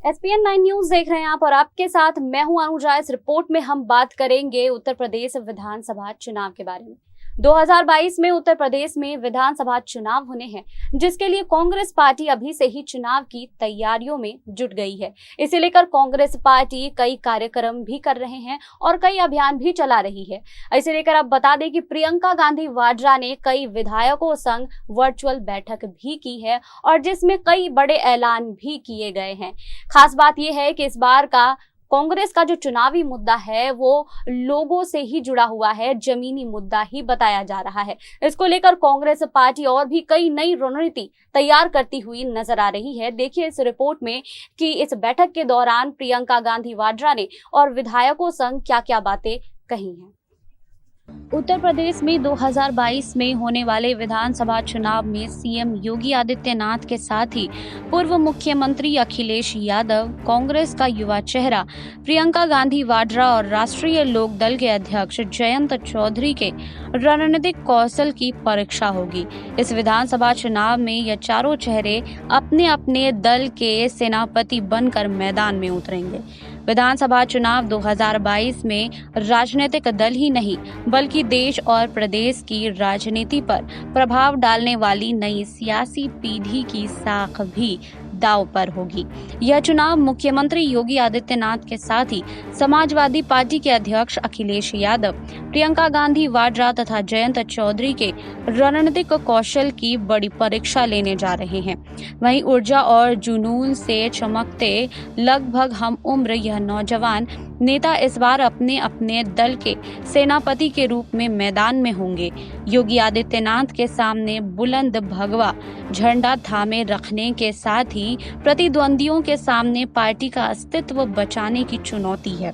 SPN 9 news देख रहे हैं आप और आपके साथ मैं हूं अनुजा। इस रिपोर्ट में हम बात करेंगे उत्तर प्रदेश विधानसभा चुनाव के बारे में। 2022 में उत्तर प्रदेश में विधानसभा चुनाव होने हैं, जिसके लिए कांग्रेस पार्टी अभी से ही चुनाव की तैयारियों में जुट गई है। इसे लेकर कांग्रेस पार्टी कई कार्यक्रम भी कर रहे हैं और कई अभियान भी चला रही है। इसे लेकर अब बता दें कि प्रियंका गांधी वाड्रा ने कई विधायकों संग वर्चुअल बैठक भी की है और जिसमें कई बड़े ऐलान भी किए गए हैं। खास बात यह है कि इस बार का कांग्रेस का जो चुनावी मुद्दा है वो लोगों से ही जुड़ा हुआ है, जमीनी मुद्दा ही बताया जा रहा है। इसको लेकर कांग्रेस पार्टी और भी कई नई रणनीति तैयार करती हुई नजर आ रही है। देखिए इस रिपोर्ट में कि इस बैठक के दौरान प्रियंका गांधी वाड्रा ने और विधायकों संग क्या क्या बातें कही हैं। उत्तर प्रदेश में 2022 में होने वाले विधानसभा चुनाव में सीएम योगी आदित्यनाथ के साथ ही पूर्व मुख्यमंत्री अखिलेश यादव, कांग्रेस का युवा चेहरा प्रियंका गांधी वाड्रा और राष्ट्रीय लोक दल के अध्यक्ष जयंत चौधरी के रणनीतिक कौशल की परीक्षा होगी। इस विधानसभा चुनाव में ये चारों चेहरे अपने अपने दल के सेनापति बनकर मैदान में उतरेंगे। विधानसभा चुनाव 2022 में राजनीतिक दल ही नहीं बल्कि देश और प्रदेश की राजनीति पर प्रभाव डालने वाली नई सियासी पीढ़ी की साख भी दांव पर होगी। यह चुनाव मुख्यमंत्री योगी आदित्यनाथ के साथ ही समाजवादी पार्टी के अध्यक्ष अखिलेश यादव, प्रियंका गांधी वाड्रा तथा जयंत चौधरी के रणनीतिक कौशल की बड़ी परीक्षा लेने जा रहे हैं। वहीं ऊर्जा और जुनून से चमकते लगभग हम उम्र यह नौजवान नेता इस बार अपने अपने दल के सेनापति के रूप में मैदान में होंगे। योगी आदित्यनाथ के सामने बुलंद भगवा झंडा थामे रखने के साथ ही प्रतिद्वंदियों के सामने पार्टी का अस्तित्व बचाने की चुनौती है।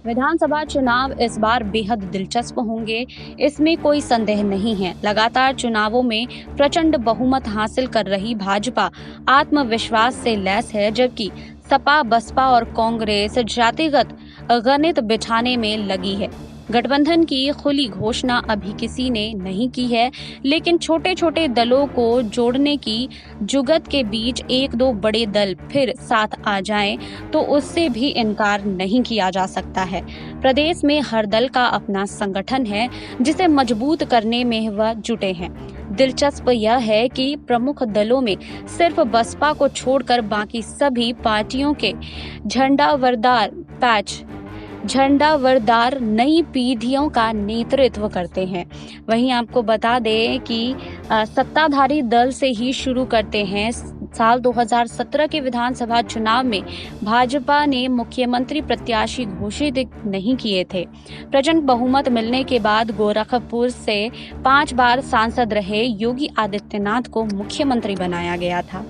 विधानसभा चुनाव इस बार बेहद दिलचस्प होंगे, इसमें कोई संदेह नहीं है। लगातार चुनावों में प्रचंड बहुमत हासिल कर रही भाजपा आत्मविश्वास से लैस है, जबकि सपा, बसपा और कांग्रेस जातिगत गणित बिछाने में लगी है। गठबंधन की खुली घोषणा अभी किसी ने नहीं की है, लेकिन छोटे छोटे दलों को जोड़ने की जुगत के बीच एक दो बड़े दल फिर साथ आ जाएं तो उससे भी इनकार नहीं किया जा सकता है। प्रदेश में हर दल का अपना संगठन है जिसे मजबूत करने में वह जुटे हैं। दिलचस्प यह है कि प्रमुख दलों में सिर्फ बसपा को छोड़कर बाकी सभी पार्टियों के झंडावरदार नई पीढ़ियों का नेतृत्व करते हैं। वहीं आपको बता दें कि सत्ताधारी दल से ही शुरू करते हैं। साल 2017 के विधानसभा चुनाव में भाजपा ने मुख्यमंत्री प्रत्याशी घोषित नहीं किए थे। प्रचंड बहुमत मिलने के बाद गोरखपुर से 5 बार सांसद रहे योगी आदित्यनाथ को मुख्यमंत्री बनाया गया था।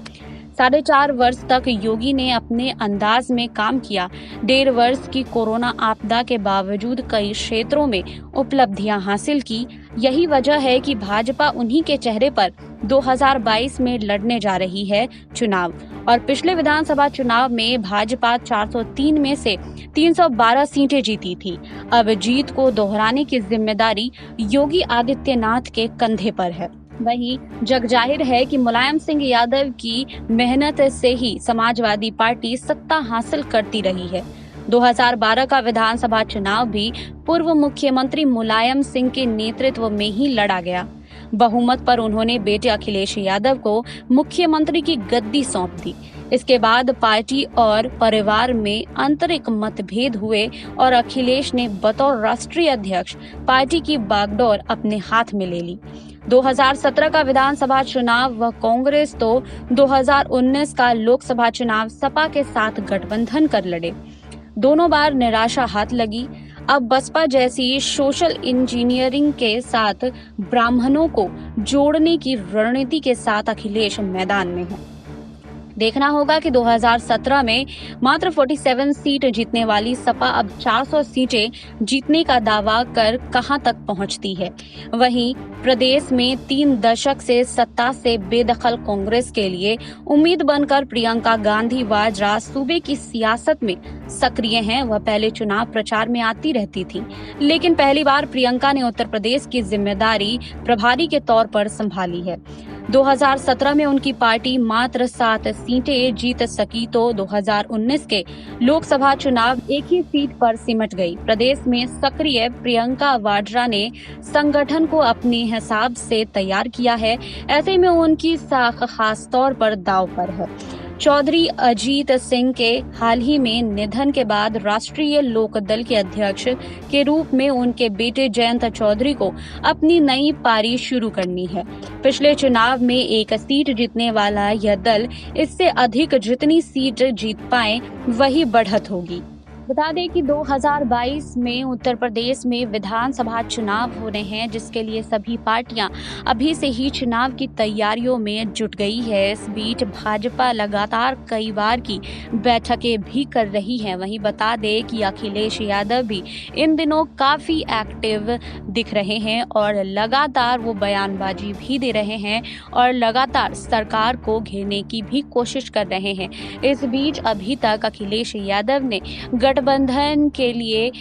4.5 वर्ष तक योगी ने अपने अंदाज में काम किया। 1.5 वर्ष की कोरोना आपदा के बावजूद कई क्षेत्रों में उपलब्धियां हासिल की। यही वजह है कि भाजपा उन्हीं के चेहरे पर 2022 में लड़ने जा रही है चुनाव। और पिछले विधानसभा चुनाव में भाजपा 403 में से 312 सीटें जीती थी। अब जीत को दोहराने की जिम्मेदारी योगी आदित्यनाथ के कंधे पर है। वहीं जग जाहिर है कि मुलायम सिंह यादव की मेहनत से ही समाजवादी पार्टी सत्ता हासिल करती रही है। 2012 का विधानसभा चुनाव भी पूर्व मुख्यमंत्री मुलायम सिंह के नेतृत्व में ही लड़ा गया। बहुमत पर उन्होंने बेटे अखिलेश यादव को मुख्यमंत्री की गद्दी सौंप दी। इसके बाद पार्टी और परिवार में आंतरिक मतभेद हुए और अखिलेश ने बतौर राष्ट्रीय अध्यक्ष पार्टी की बागडोर अपने हाथ में ले ली। 2017 का विधानसभा चुनाव व कांग्रेस तो 2019 का लोकसभा चुनाव सपा के साथ गठबंधन कर लड़े। दोनों बार निराशा हाथ लगी। अब बसपा जैसी सोशल इंजीनियरिंग के साथ ब्राह्मणों को जोड़ने की रणनीति के साथ अखिलेश मैदान में है। देखना होगा कि 2017 में मात्र 47 सीट जीतने वाली सपा अब 400 सीटें जीतने का दावा कर कहां तक पहुंचती है। वहीं प्रदेश में 3 दशक से सत्ता से बेदखल कांग्रेस के लिए उम्मीद बनकर प्रियंका गांधी वाड्रा सूबे की सियासत में सक्रिय हैं। वह पहले चुनाव प्रचार में आती रहती थी, लेकिन पहली बार प्रियंका ने उत्तर प्रदेश की जिम्मेदारी प्रभारी के तौर पर संभाली है। 2017 में उनकी पार्टी मात्र 7 सीटें जीत सकी तो 2019 के लोकसभा चुनाव एक ही सीट पर सिमट गई। प्रदेश में सक्रिय प्रियंका वाड्रा ने संगठन को अपने हिसाब से तैयार किया है। ऐसे में उनकी साख खास तौर पर दांव पर है। चौधरी अजीत सिंह के हाल ही में निधन के बाद राष्ट्रीय लोकदल के अध्यक्ष के रूप में उनके बेटे जयंत चौधरी को अपनी नई पारी शुरू करनी है। पिछले चुनाव में एक सीट जीतने वाला यह दल इससे अधिक जितनी सीट जीत पाए वही बढ़त होगी। बता दें कि 2022 में उत्तर प्रदेश में विधानसभा चुनाव हो रहे हैं, जिसके लिए सभी पार्टियां अभी से ही चुनाव की तैयारियों में जुट गई है। इस बीच भाजपा लगातार कई बार की बैठकें भी कर रही है। वहीं बता दें कि अखिलेश यादव भी इन दिनों काफी एक्टिव दिख रहे हैं और लगातार वो बयानबाजी भी दे रहे हैं और लगातार सरकार को घेरने की भी कोशिश कर रहे हैं। इस बीच अभी तक अखिलेश यादव ने गठबंधन के लिए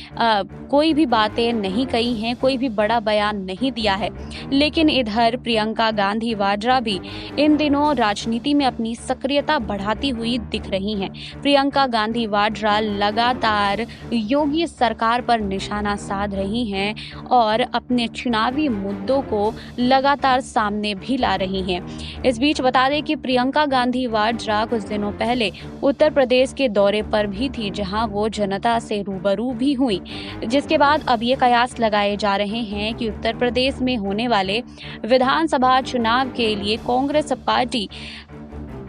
कोई भी बातें नहीं कही हैं, कोई भी बड़ा बयान नहीं दिया है। लेकिन इधर प्रियंका गांधी वाड्रा भी इन दिनों राजनीति में अपनी सक्रियता बढ़ाती हुई दिख रही हैं। प्रियंका गांधी वाड्रा लगातार योगी सरकार पर निशाना साध रही हैं और अपने चुनावी मुद्दों को लगातार सामने भी ला रही हैं। इस बीच बता दें कि प्रियंका गांधी वाड्रा कुछ दिनों पहले उत्तर प्रदेश के दौरे पर भी थी, जहां वो जनता से रूबरू भी हुई, जिसके बाद अब ये कयास लगाए जा रहे हैं कि उत्तर प्रदेश में होने वाले विधानसभा चुनाव के लिए कांग्रेस पार्टी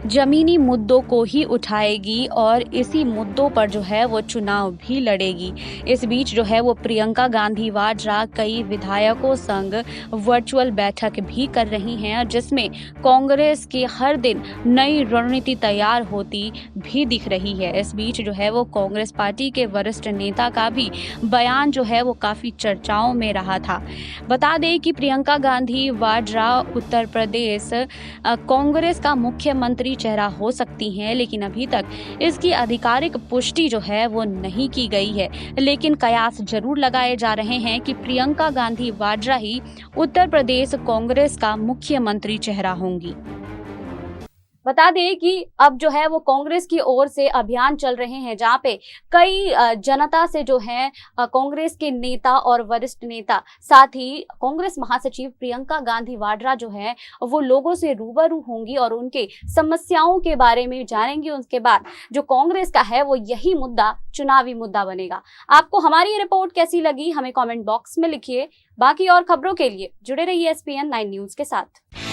जमीनी मुद्दों को ही उठाएगी और इसी मुद्दों पर जो है वो चुनाव भी लड़ेगी। इस बीच जो है वो प्रियंका गांधी वाड्रा कई विधायकों संग वर्चुअल बैठक भी कर रही हैं, जिसमें कांग्रेस की हर दिन नई रणनीति तैयार होती भी दिख रही है। इस बीच जो है वो कांग्रेस पार्टी के वरिष्ठ नेता का भी बयान जो है वो काफी चर्चाओं में रहा था। बता दें कि प्रियंका गांधी वाड्रा उत्तर प्रदेश कांग्रेस का मुख्यमंत्री चेहरा हो सकती हैं, लेकिन अभी तक इसकी आधिकारिक पुष्टि जो है वो नहीं की गई है। लेकिन कयास जरूर लगाए जा रहे हैं कि प्रियंका गांधी वाड्रा ही उत्तर प्रदेश कांग्रेस का मुख्यमंत्री चेहरा होंगी। बता दें कि अब जो है वो कांग्रेस की ओर से अभियान चल रहे हैं, जहां पे कई जनता से जो है कांग्रेस के नेता और वरिष्ठ नेता, साथ ही कांग्रेस महासचिव प्रियंका गांधी वाड्रा जो है वो लोगों से रूबरू होंगी और उनके समस्याओं के बारे में जानेंगी। उसके बाद जो कांग्रेस का है वो यही मुद्दा चुनावी मुद्दा बनेगा। आपको हमारी ये रिपोर्ट कैसी लगी हमें कमेंट बॉक्स में लिखिए। बाकी और खबरों के लिए जुड़े रहिए SPN 9 न्यूज के साथ।